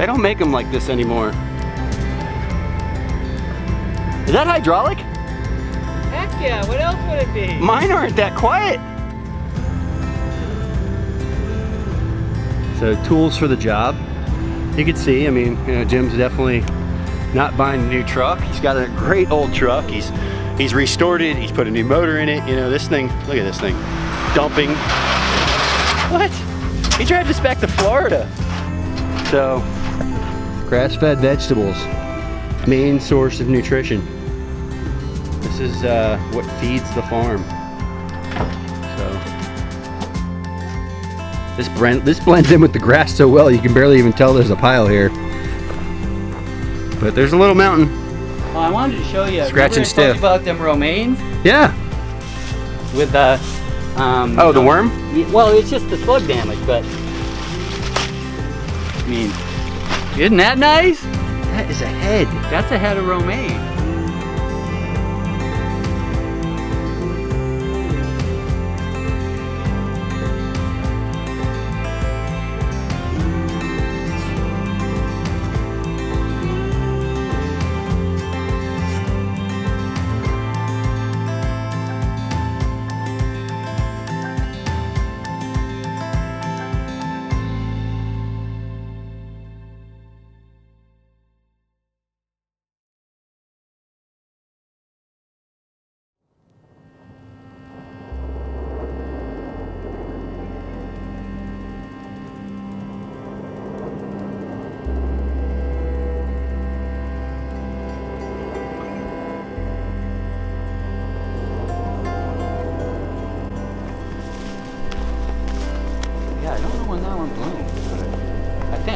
They don't make them like this anymore. Is that hydraulic? Heck yeah, what else would it be? Mine aren't that quiet. So tools for the job. You can see, I mean, you know, Jim's definitely not buying a new truck. He's got a great old truck. He's restored it. He's put a new motor in it. You know, this thing, look at this thing. Dumping. What? He drives us back to Florida. So, grass-fed vegetables, main source of nutrition. This is what feeds the farm. So, this blends in with the grass so well you can barely even tell there's a pile here. But there's a little mountain. Well, I wanted to show you. Scratch and stiff. About them romaines? Yeah. With the oh, the worm? Well, it's just the slug damage, but I mean, isn't that nice? That is a head. That's a head of romaine.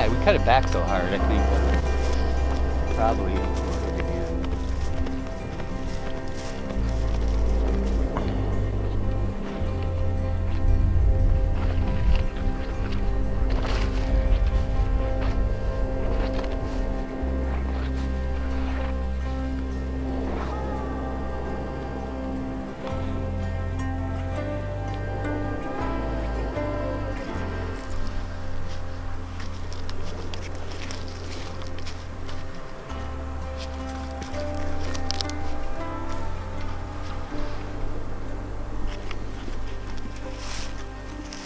We cut it back so hard, I think probably again.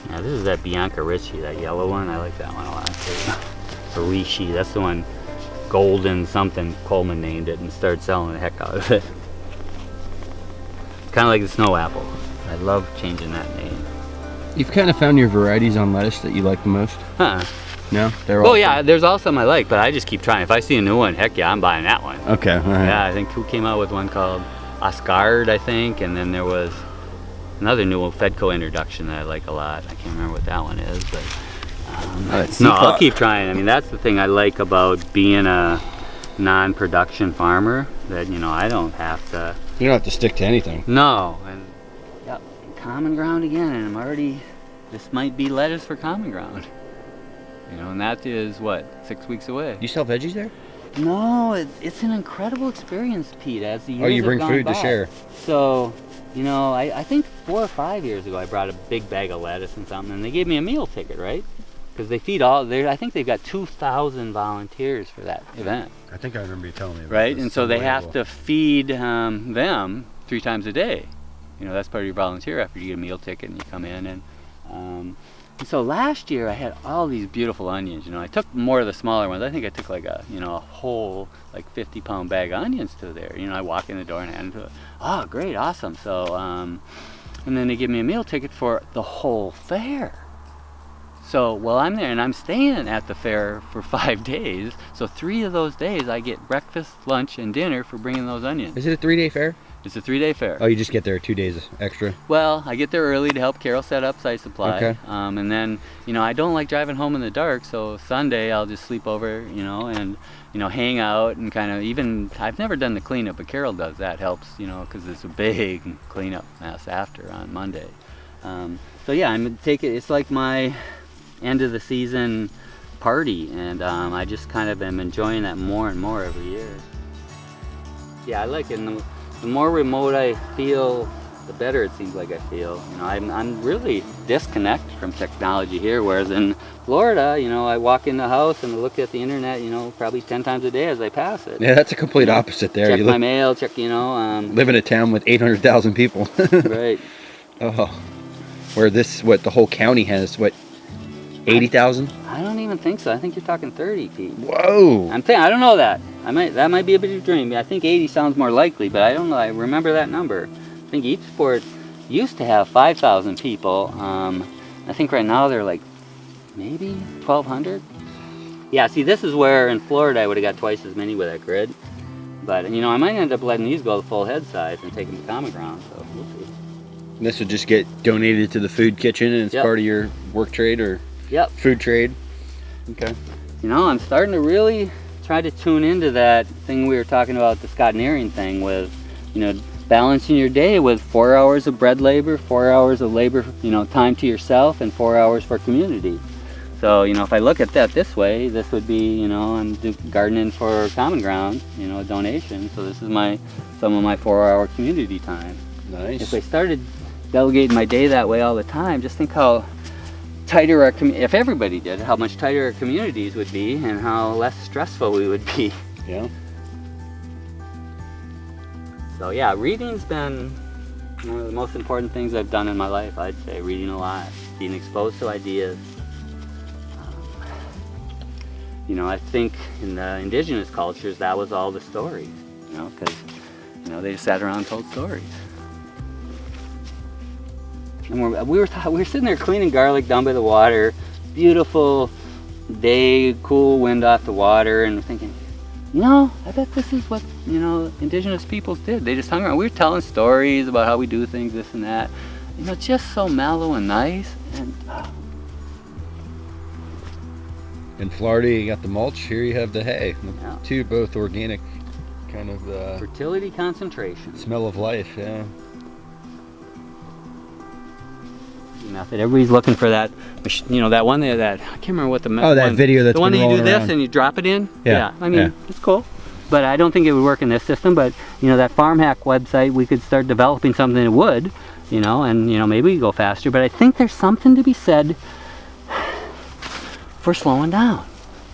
Now this is that Bianca Richie, that yellow one. I like that one a lot too. Or Richie, that's the one, Golden something, Coleman named it and started selling the heck out of it. Kind of like the snow apple. I love changing that name. You've kind of found your varieties on lettuce that you like the most? Huh. No? They're all Oh yeah, there's all some I like, but I just keep trying. If I see a new one, heck yeah, I'm buying that one. Okay, all right. Yeah, I think who came out with one called Oscard, I think, and then there was another new Fedco introduction that I like a lot. I can't remember what that one is, but no, I'll keep trying. I mean, that's the thing I like about being a non-production farmer, that, you know, I don't have to... You don't have to stick to anything. No, and yep, common ground again, and I'm already, this might be lettuce for common ground. You know, and that is, what, 6 weeks away. You sell veggies there? No, it's an incredible experience, Pete, as the years Oh, you bring have gone food by. to share. So, you know, I think 4 or 5 years ago I brought a big bag of lettuce and something, and they gave me a meal ticket, right? Because they feed all, I think they've got 2,000 volunteers for that event. I think I remember you telling me about right, this. and so they have to feed them 3 times a day. You know, that's part of your volunteer effort. You get a meal ticket and you come in, and so last year I had all these beautiful onions. You know, I took more of the smaller ones. I think I took like a, you know, a whole like 50-pound bag of onions to there. You know, I walk in the door and hand them to it. Oh, great, awesome. So, and then they give me a meal ticket for the whole fair. So, well, I'm there and I'm staying at the fair for 5 days. So 3 of those days I get breakfast, lunch, and dinner for bringing those onions. Is it a 3-day fair? It's a 3-day fair. Oh, you just get there 2 days extra? Well, I get there early to help Carol set up Site Supply. Okay. And then, you know, I don't like driving home in the dark, so Sunday I'll just sleep over, you know, and, you know, hang out and kind of even, I've never done the cleanup, but Carol does that, helps, you know, because it's a big cleanup mess after on Monday. So yeah, I'm taking, it's like my end of the season party, and I just kind of am enjoying that more and more every year. Yeah, I like it. And the more remote I feel the better it seems like I feel. You know, I'm really disconnected from technology here, whereas in Florida, you know, I walk in the house and look at the internet, you know, probably 10 times a day as I pass it. Yeah, that's a complete opposite there. Check You my mail, check, you know. live in a town with 800,000 people. Right. Oh, where this, what, the whole county has, what, 80,000? I don't even think so. I think you're talking 30, Pete. Whoa. I don't know that. That might be a bit of a dream. I think 80 sounds more likely, but I don't know. I remember that number. I think each sport used to have 5,000 people. I think right now they're like maybe 1,200. Yeah, see, this is where in Florida I would have got twice as many with that grid. But, you know, I might end up letting these go the full head size and take them to common ground, so we'll see. And this would just get donated to the food kitchen and it's part of your work trade or food trade? Okay. You know, I'm starting to really try to tune into that thing we were talking about, the Scotneering thing with, you know, balancing your day with 4 hours of bread labor, 4 hours of labor, you know, time to yourself, and 4 hours for community. So, you know, if I look at that this way, this would be, you know, I'm gardening for common ground, you know, a donation. So this is some of my 4-hour community time. Nice. If I started delegating my day that way all the time, just think how tighter our if everybody did, how much tighter our communities would be and how less stressful we would be. Yeah. So yeah, reading's been one of the most important things I've done in my life, I'd say. Reading a lot, being exposed to ideas. You know, I think in the indigenous cultures that was all the stories, you know, because, you know, they just sat around and told stories. And we were sitting there cleaning garlic down by the water, beautiful day, cool wind off the water, and we're thinking, you know, I bet this is what, you know, indigenous peoples did. They just hung around. We were telling stories about how we do things, this and that. You know, just so mellow and nice. And in Florida, you got the mulch. Here you have the hay. Yeah. Two both organic, kind of fertility concentration. Smell of life, yeah. Method. Everybody's looking for that, you know, that one there, that I can't remember what the that video that's the one that you do this around. and you drop it in. Yeah. I mean, it's cool, but I don't think it would work in this system. But you know, that farm hack website, we could start developing something that would, you know, and you know, maybe we go faster. But I think there's something to be said for slowing down,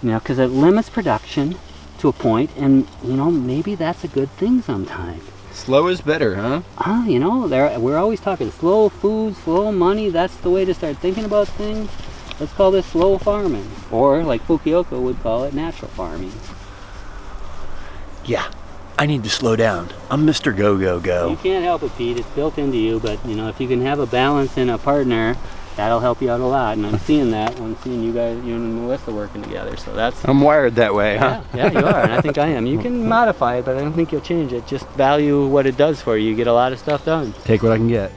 you know, because it limits production to a point, and you know, maybe that's a good thing sometimes. Slow is better, huh? You know, we're always talking slow food, slow money. That's the way to start thinking about things. Let's call this slow farming, or like Fukuoka would call it, natural farming. Yeah, I need to slow down. I'm Mr. Go, go, go. You can't help it, Pete. It's built into you, but you know, if you can have a balance in a partner, that'll help you out a lot. And I'm seeing that when I'm seeing you guys, you and Melissa working together. So I'm wired that way, huh? Yeah, you are, and I think I am. You can modify it, but I don't think you'll change it. Just value what it does for you. You get a lot of stuff done. Take what I can get.